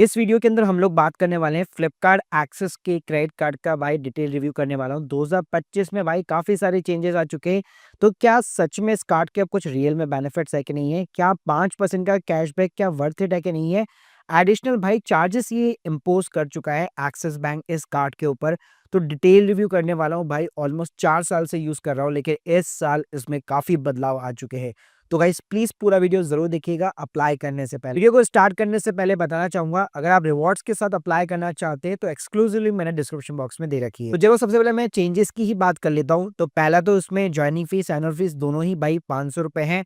इस वीडियो के अंदर हम लोग बात करने वाले हैं फ्लिपकार्ट एक्सेस के क्रेडिट कार्ड का भाई डिटेल रिव्यू करने वाला हूं। 2025 में भाई काफ़ी सारे चेंजेस आ चुके हैं। तो क्या सच में इस कार्ड के अब कुछ रियल में बेनिफिट्स है कि नहीं है? क्या 5% का कैशबैक क्या वर्थ इट है कि नहीं है? एडिशनल भाई चार्जेस ये इम्पोज कर चुका है एक्सिस बैंक इस कार्ड के ऊपर। तो डिटेल रिव्यू करने वाला हूँ भाई। ऑलमोस्ट 4 साल से यूज़ कर रहा हूँ, लेकिन इस साल इसमें काफ़ी बदलाव आ चुके हैं। तो गाइस प्लीज पूरा वीडियो जरूर देखिएगा अप्लाई करने से पहले। वीडियो को स्टार्ट करने से पहले बताना चाहूंगा, अगर आप रिवॉर्ड्स के साथ अप्लाई करना चाहते हैं तो एक्सक्लूसिवली मैंने डिस्क्रिप्शन बॉक्स में दे रखी है। तो चलो सबसे पहले मैं चेंजेस की ही बात कर लेता हूँ। तो पहला तो उसमें ज्वाइनिंग फीस एनुअल फीस दोनों ही भाई 500 रुपए है।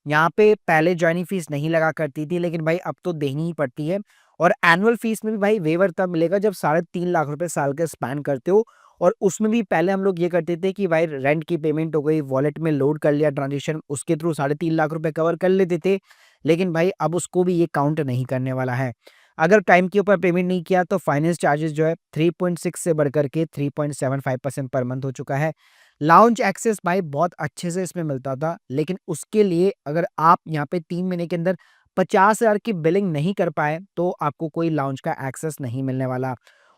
यहाँ पे पहले ज्वाइनिंग फीस नहीं लगा करती थी, लेकिन भाई अब तो देनी ही पड़ती है। और एनुअल फीस में भी भाई वेवर तब मिलेगा जब 3.5 लाख रुपए साल के स्पेंड करते हो। और उसमें भी पहले हम लोग ये करते थे कि भाई रेंट की पेमेंट हो गई, वॉलेट में लोड कर लिया ट्रांजेक्शन, उसके थ्रू 3.5 लाख रुपए कवर कर लेते थे। लेकिन भाई अब उसको भी ये काउंट नहीं करने वाला है। अगर टाइम के ऊपर पेमेंट नहीं किया तो फाइनेंस चार्जेस जो है 3.6 से बढ़कर के 3.75% पर मंथ हो चुका है। लाउंज एक्सेस भाई बहुत अच्छे से इसमें मिलता था, लेकिन उसके लिए अगर आप यहाँ पे 3 महीने के अंदर 50,000 की बिलिंग नहीं कर पाए तो आपको कोई लाउंज का एक्सेस नहीं मिलने वाला।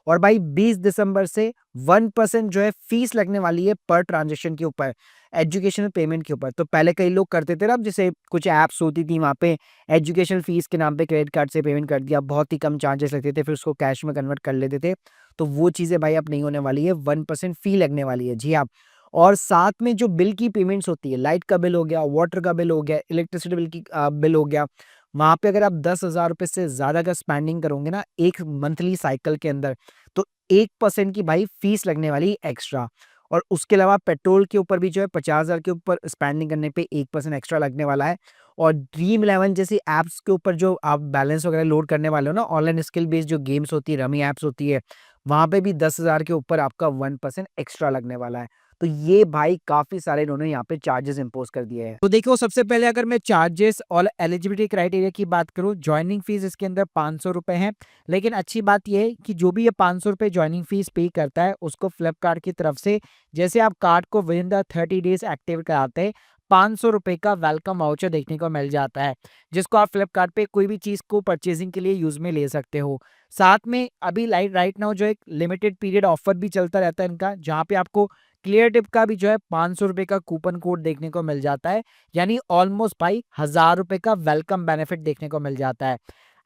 और भाई 20 दिसंबर से 1% जो है फीस लगने वाली है पर ट्रांजेक्शन के ऊपर, एजुकेशनल पेमेंट के ऊपर। तो पहले कई लोग करते थे ना, जैसे कुछ ऐप्स होती थी वहाँ पे एजुकेशनल फीस के नाम पे क्रेडिट कार्ड से पेमेंट कर दिया, बहुत ही कम चार्जेस लगते थे, फिर उसको कैश में कन्वर्ट कर लेते थे। तो वो चीज़ें भाई अब नहीं होने वाली है, 1% फी लगने वाली है जी आप। और साथ में जो बिल की पेमेंट्स होती है, लाइट का बिल हो गया, वाटर का बिल हो गया, इलेक्ट्रिसिटी बिल की बिल हो गया, वहाँ पे अगर आप 10,000 रुपए से ज़्यादा का स्पेंडिंग करोगे ना एक मंथली साइकिल के अंदर, तो 1% की भाई फीस लगने वाली एक्स्ट्रा। और उसके अलावा पेट्रोल के ऊपर भी जो है 50,000 के ऊपर स्पेंडिंग करने पे 1% एक्स्ट्रा लगने वाला है। और ड्रीम इलेवन जैसी ऐप्स के ऊपर जो आप बैलेंस वगैरह लोड करने वाले हो ना, ऑनलाइन स्किल बेस्ड जो गेम्स होती है, रमी ऐप्स होती है, वहाँ पे भी 10,000 के ऊपर आपका 1% एक्स्ट्रा लगने वाला है। तो ये भाई काफ़ी सारे इन्होंने यहाँ पे चार्जेस इम्पोज कर दिए हैं। तो देखो सबसे पहले अगर मैं चार्जेस और एलिजिबिलिटी क्राइटेरिया की बात करूँ, ज्वाइनिंग फीस इसके अंदर 500 रुपए है। लेकिन अच्छी बात यह है कि जो भी ये 500 रुपए ज्वाइनिंग फीस पे करता है उसको फ्लिपकार्ट की तरफ से, जैसे आप कार्ड को with in the 30 days active कराते हैं, 500 रुपए का वेलकम वाउचर देखने को मिल जाता है, जिसको आप फ्लिपकार्ट पे कोई भी चीज़ को परचेजिंग के लिए यूज़ में ले सकते हो। साथ में अभी राइट नाउ जो एक लिमिटेड पीरियड ऑफर भी चलता रहता है इनका, जहाँ पे आपको क्लियर टिप का भी जो है 500 रुपए का कूपन कोड देखने को मिल जाता है। यानी ऑलमोस्ट भाई 1,000 रुपए का वेलकम बेनिफिट देखने को मिल जाता है।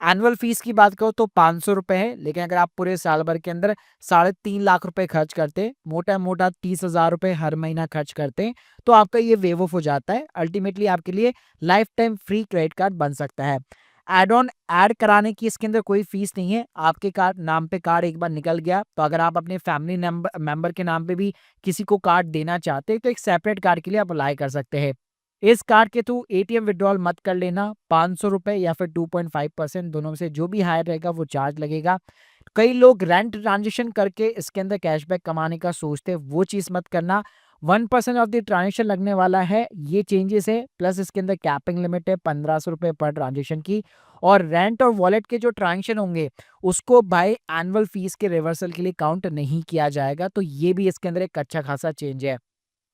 एनुअल फीस की बात करो तो 500 रुपए है, लेकिन अगर आप पूरे साल भर के अंदर 3.5 लाख रुपए खर्च करते हैं, मोटा मोटा 30,000 रुपए हर महीना खर्च करते हैं, तो आपका ये वेव ऑफ हो जाता है। अल्टीमेटली आपके लिए life time free credit card बन सकता है। एड ऑन ऐड कराने की इसके अंदर कोई फीस नहीं है। आपके कार्ड नाम पे कार्ड एक बार निकल गया तो अगर आप अपने फैमिली मेंबर के नाम पे भी किसी को कार्ड देना चाहते हैं तो एक सेपरेट कार्ड के लिए आप अप्लाई कर सकते हैं। इस कार्ड के थ्रू एटीएम विड्रॉल मत कर लेना। 500 रुपए या फिर 2.5% दोनों में से जो भी हायर रहेगा वो चार्ज लगेगा। कई लोग रेंट ट्रांजेक्शन करके इसके अंदर कैशबैक कमाने का सोचते हैं, वो चीज़ मत करना। 1% ऑफ द ट्रांजेक्शन लगने वाला है, ये चेंजेस है। प्लस इसके अंदर कैपिंग लिमिट है 1500 रुपये पर ट्रांजेक्शन की। और रेंट और वॉलेट के जो ट्रांजेक्शन होंगे उसको बाय एनुअल फीस के रिवर्सल के लिए काउंट नहीं किया जाएगा। तो ये भी इसके अंदर एक अच्छा खासा चेंज है।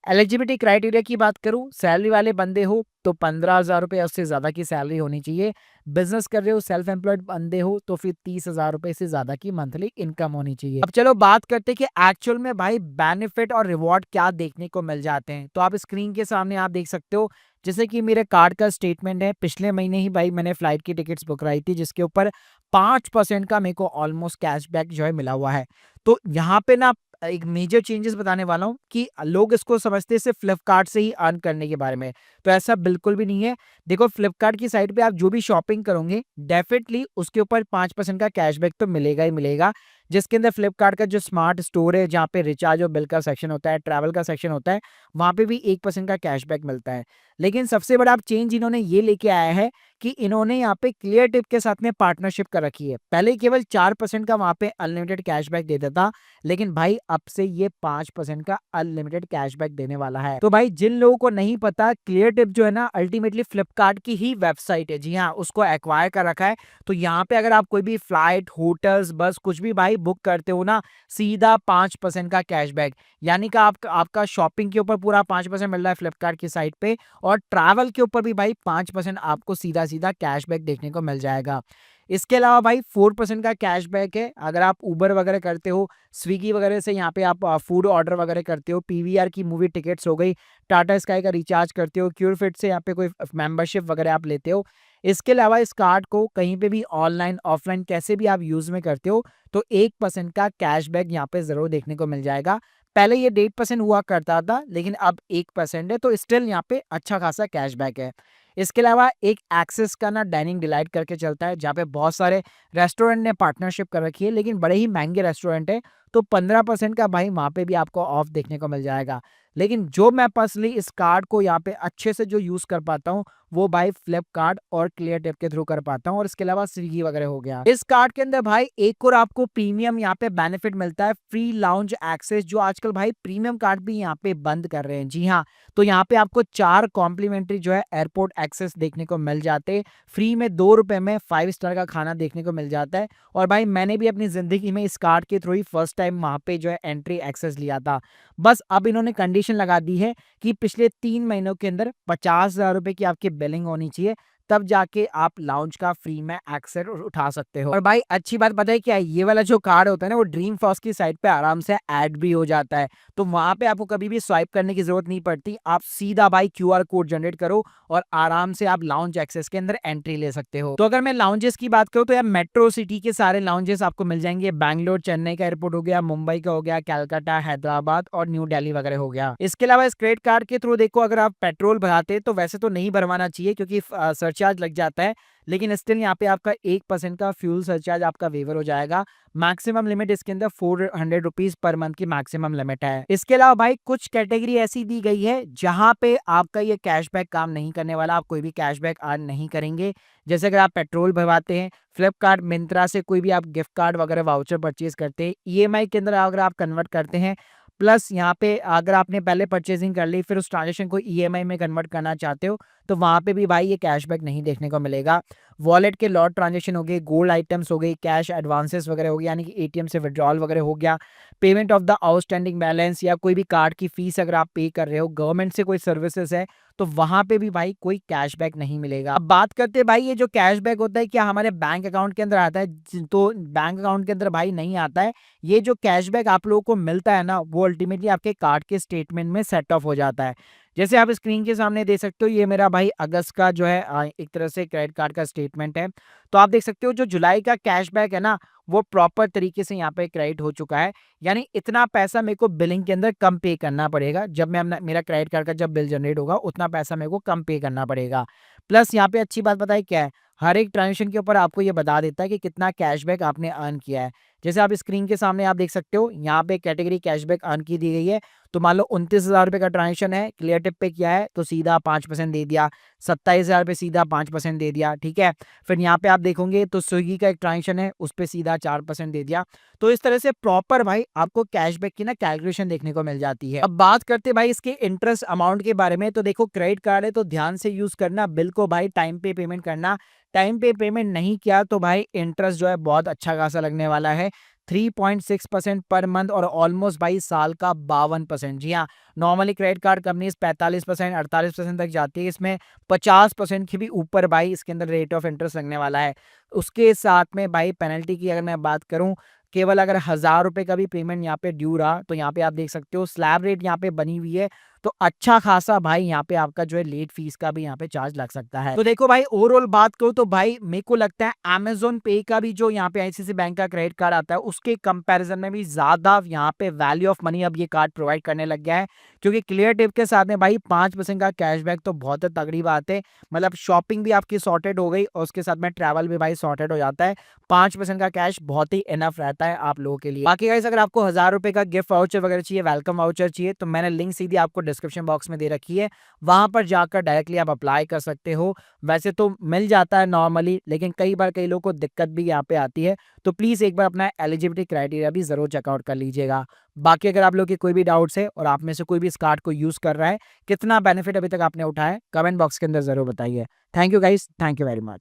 एलिजिबिलिटी क्राइटेरिया की बात करूं, सैलरी वाले बंदे हो तो 15,000 रुपये उससे ज़्यादा की सैलरी होनी चाहिए। बिजनेस कर रहे हो, सेल्फ एम्प्लॉयड बंदे हो तो फिर 30,000 रुपये से ज़्यादा की मंथली इनकम होनी चाहिए। अब चलो बात करते हैं कि एक्चुअल में भाई बेनिफिट और रिवॉर्ड क्या देखने को मिल जाते हैं। तो आप स्क्रीन के सामने आप देख सकते हो, जैसे कि मेरे कार्ड का स्टेटमेंट है। पिछले महीने ही भाई मैंने फ्लाइट की टिकट्स बुक कराई थी, जिसके ऊपर 5% का मेरे को ऑलमोस्ट कैशबैक जो है मिला हुआ है। तो यहाँ पे ना एक मेजर चेंजेस बताने वाला हूँ कि लोग इसको समझते हैं सिर्फ फ्लिपकार्ट से ही अर्न करने के बारे में, तो ऐसा बिल्कुल भी नहीं है। देखो फ्लिपकार्ट की साइट पे आप जो भी शॉपिंग करोगे डेफिनेटली उसके ऊपर 5% का कैशबैक तो मिलेगा ही मिलेगा। जिसके अंदर फ्लिपकार्ट का जो स्मार्ट स्टोर है, जहाँ पे रिचार्ज और बिल का सेक्शन होता है, ट्रैवल का सेक्शन होता है, वहाँ पे भी 1% का कैशबैक मिलता है। लेकिन सबसे बड़ा चेंज इन्होंने ये लेके आया है कि इन्होंने यहाँ पे क्लियर टिप के साथ में पार्टनरशिप कर रखी है। पहले केवल 4% का वहाँ पे अनलिमिटेड कैशबैक देता था, लेकिन भाई अब से ये 5% का अनलिमिटेड कैशबैक देने वाला है। तो भाई जिन लोगों को नहीं पता, क्लियर टिप जो है ना अल्टीमेटली फ्लिपकार्ट की ही वेबसाइट है। जी हाँ, उसको एक्वायर कर रखा है। तो यहाँ पे अगर आप कोई भी फ्लाइट, होटल्स, बस कुछ भी भाई बुक करते हो ना, सीधा 5% का कैशबैक, यानी कि आपका शॉपिंग के ऊपर पूरा 5% मिल रहा है फ्लिपकार्ट की साइट पे, और ट्रैवल के ऊपर भी भाई 5% आपको सीधा सीधा कैशबैक देखने को मिल जाएगा। इसके अलावा भाई 4% का कैशबैक है अगर आप उबर वगैरह करते हो, स्विगी वगैरह से यहाँ पे आप फूड ऑर्डर वगैरह करते हो, पीवीआर की मूवी टिकट्स हो गई, टाटा स्काई का रिचार्ज करते हो, क्यूरफिट से यहाँ पे कोई मेंबरशिप वगैरह आप लेते हो। इसके अलावा इस कार्ड को कहीं पे भी ऑनलाइन ऑफलाइन कैसे भी आप यूज में करते हो तो 1% का कैशबैक यहाँ पे जरूर देखने को मिल जाएगा। पहले ये 1.5% हुआ करता था लेकिन अब 1% है, तो स्टिल यहाँ पे अच्छा खासा कैशबैक है। इसके अलावा एक एक्सेस का ना डाइनिंग डिलाइट करके चलता है जहाँ पे बहुत सारे रेस्टोरेंट ने पार्टनरशिप कर रखी है लेकिन बड़े ही महंगे रेस्टोरेंट है, तो 15% का भाई वहाँ पे भी आपको ऑफ देखने को मिल जाएगा। लेकिन जो मैं पर्सनली इस कार्ड को यहाँ पे अच्छे से जो यूज कर पाता हूँ वो भाई फ्लिपकार्ट और क्लियर टिप के थ्रू कर पाता हूँ, और इसके अलावा स्विगी वगैरह हो गया। इस कार्ड के अंदर भाई एक और आपको प्रीमियम यहाँ पे बेनिफिट मिलता है, फ्री लाउंज एक्सेस, जो आजकल भाई प्रीमियम कार्ड भी यहाँ पे बंद कर रहे हैं। जी हाँ, तो यहाँ पे आपको 4 कॉम्प्लीमेंट्री जो है एयरपोर्ट एक्सेस देखने को मिल जाते, फ्री में 2 रुपए में 5 स्टार का खाना देखने को मिल जाता है। और भाई मैंने भी अपनी जिंदगी में इस कार्ड के थ्रू ही फर्स्ट टाइम वहां पे जो है एंट्री एक्सेस लिया था। बस अब इन्होंने कंडीशन लगा दी है कि पिछले 3 महीनों के अंदर 50,000 रुपए की आपकी बिलिंग होनी चाहिए, तब जाके आप लाउंज का फ्री में एक्सेस उठा सकते हो। और भाई अच्छी बात पता है क्या है, ये वाला जो कार्ड होता है ना वो ड्रीम फर्स्ट की साइट पे आराम से ऐड भी हो जाता है, तो वहां पे आपको कभी भी स्वाइप करने की जरूरत नहीं पड़ती, आप सीधा भाई क्यूआर कोड जनरेट करो और आराम से आप लाउंज एक्सेस के अंदर एंट्री ले सकते हो। तो अगर मैं लाउंजेस की बात करूँ तो यार मेट्रो सिटी के सारे लाउंजेस आपको मिल जाएंगे, बैंगलोर चेन्नई का एयरपोर्ट हो गया, मुंबई का हो गया, कैलकाटा हैदराबाद और न्यू दिल्ली वगैरह हो गया। इसके अलावा इस क्रेडिट कार्ड के थ्रू देखो अगर आप पेट्रोल भराते तो वैसे तो नहीं भरवाना चाहिए क्योंकि सरचार्ज लग जाता है, लेकिन स्टिल यहाँ पे आपका 1% का फ्यूल सरचार्ज आपका वेवर हो जाएगा। मैक्सिमम लिमिट इसके अंदर 400 रुपीज पर मंथ की मैक्सिमम लिमिट है। इसके अलावा भाई कुछ कैटेगरी ऐसी दी गई है जहां पे आपका ये कैशबैक काम नहीं करने वाला, आप कोई भी कैशबैक अर्न नहीं करेंगे। जैसे अगर आप पेट्रोल भरवाते हैं, फ्लिपकार्ट मिंत्रा से कोई भी आप गिफ्ट कार्ड वगैरह वाउचर परचेज करते हैं, ईएमआई के अंदर अगर आप कन्वर्ट करते हैं, प्लस यहाँ पे अगर आपने पहले परचेजिंग कर ली फिर उस ट्रांजेक्शन को ईएमआई में कन्वर्ट करना चाहते हो तो वहां पे भी भाई ये कैशबैक नहीं देखने को मिलेगा। वॉलेट के लॉट ट्रांजेक्शन हो गए, गोल्ड आइटम्स हो गई, कैश एडवांसेस वगैरह हो गया, यानी कि एटीएम से विड्रॉल वगैरह हो गया, payment of the outstanding balance या कोई भी कार्ड की फीस अगर आप पे कर रहे हो, गवर्नमेंट से कोई सर्विसेज है तो वहां पे भी भाई कोई कैशबैक नहीं मिलेगा। अब बात करते हैं भाई ये जो कैशबैक होता है क्या हमारे बैंक अकाउंट के अंदर आता है, तो बैंक अकाउंट के अंदर भाई नहीं आता है। ये जो कैशबैक आप लोगों को मिलता है ना वो अल्टीमेटली आपके कार्ड के स्टेटमेंट में सेट ऑफ हो जाता है। जैसे आप स्क्रीन के सामने देख सकते हो, ये मेरा भाई अगस्त का जो है एक तरह से क्रेडिट कार्ड का स्टेटमेंट है, तो आप देख सकते हो जो जुलाई का कैशबैक है ना वो प्रॉपर तरीके से यहाँ पे क्रेडिट हो चुका है, यानी इतना पैसा मेरे को बिलिंग के अंदर कम पे करना पड़ेगा। जब मैं मेरा क्रेडिट कार्ड का जब बिल जनरेट होगा उतना पैसा मेरे को कम पे करना पड़ेगा। प्लस यहाँ पे अच्छी बात पता है क्या है, हर एक ट्रांजेक्शन के ऊपर आपको ये बता देता है कि कितना कैशबैक आपने अर्न किया है। जैसे आप स्क्रीन के सामने आप देख सकते हो यहाँ पे कैटेगरी कैशबैक अर्न की दी गई है, तो मान लो 29,000 रुपये का ट्रांजेक्शन है, क्लियर टिप पे किया है तो सीधा 5% दे दिया, 27,000 पे सीधा 5% दे दिया, ठीक है। फिर यहाँ पे आप देखोगे तो स्विगी का एक ट्रांजेक्शन है उस पर सीधा 4% दे दिया। तो इस तरह से प्रॉपर भाई आपको कैशबैक की ना कैलकुलेशन देखने को मिल जाती है। अब बात करते भाई इसके इंटरेस्ट अमाउंट के बारे में, तो देखो क्रेडिट कार्ड है तो ध्यान से यूज करना, बिल को भाई टाइम पे पेमेंट करना, टाइम पे पेमेंट नहीं किया तो भाई इंटरेस्ट जो है बहुत अच्छा खासा लगने वाला है, 3.6% पर मंथ और ऑलमोस्ट भाई साल का 52%। जी हाँ, नॉर्मली क्रेडिट कार्ड कंपनीज 45% 48% तक जाती है, इसमें 50% के भी ऊपर भाई इसके अंदर रेट ऑफ इंटरेस्ट लगने वाला है। उसके साथ में भाई पेनल्टी की अगर मैं बात करूं, केवल अगर 1,000 रुपए का भी पेमेंट यहाँ पे ड्यू रहा तो यहाँ पे आप देख सकते हो स्लैब रेट यहाँ पे बनी हुई है, तो अच्छा खासा भाई यहाँ पे आपका जो है लेट फीस का भी यहाँ पे चार्ज लग सकता है। तो देखो भाई ओवरऑल बात करूँ तो भाई मेरे को लगता है अमेजोन पे का भी जो यहाँ पे आईसीआईसीआई बैंक का क्रेडिट कार्ड आता है उसके कंपैरिजन में भी ज्यादा यहाँ पे वैल्यू ऑफ मनी अब ये कार्ड प्रोवाइड करने लग गया है, क्योंकि क्लियर टिप के साथ में भाई 5% का कैशबैक तो बहुत तगड़ी बात है। मतलब शॉपिंग भी आपकी सॉर्टेड हो गई और उसके साथ में ट्रैवल भी भाई सॉर्टेड हो जाता है, 5% का कैश बहुत ही इनफ रहता है आप लोगों के लिए। बाकी गाइस अगर आपको 1,000 रुपए का गिफ्ट वाउचर वगैरह चाहिए, वेलकम वाउचर चाहिए, तो मैंने लिंक सीधी आपको डिस्क्रिप्शन बॉक्स में दे रखी है, वहां पर जाकर डायरेक्टली आप अप्लाई कर सकते हो। वैसे तो मिल जाता है नॉर्मली, लेकिन कई बार कई लोगों को दिक्कत भी यहाँ पे आती है, तो प्लीज एक बार अपना एलिजिबिलिटी क्राइटेरिया भी जरूर चेकआउट कर लीजिएगा। बाकी अगर आप लोग के कोई भी डाउट्स है और आप में से कोई भी इस कार्ड को यूज कर रहा है, कितना बेनिफिट अभी तक आपने उठाया, कमेंट बॉक्स के अंदर जरूर बताइए। Thank you guys, thank you very much.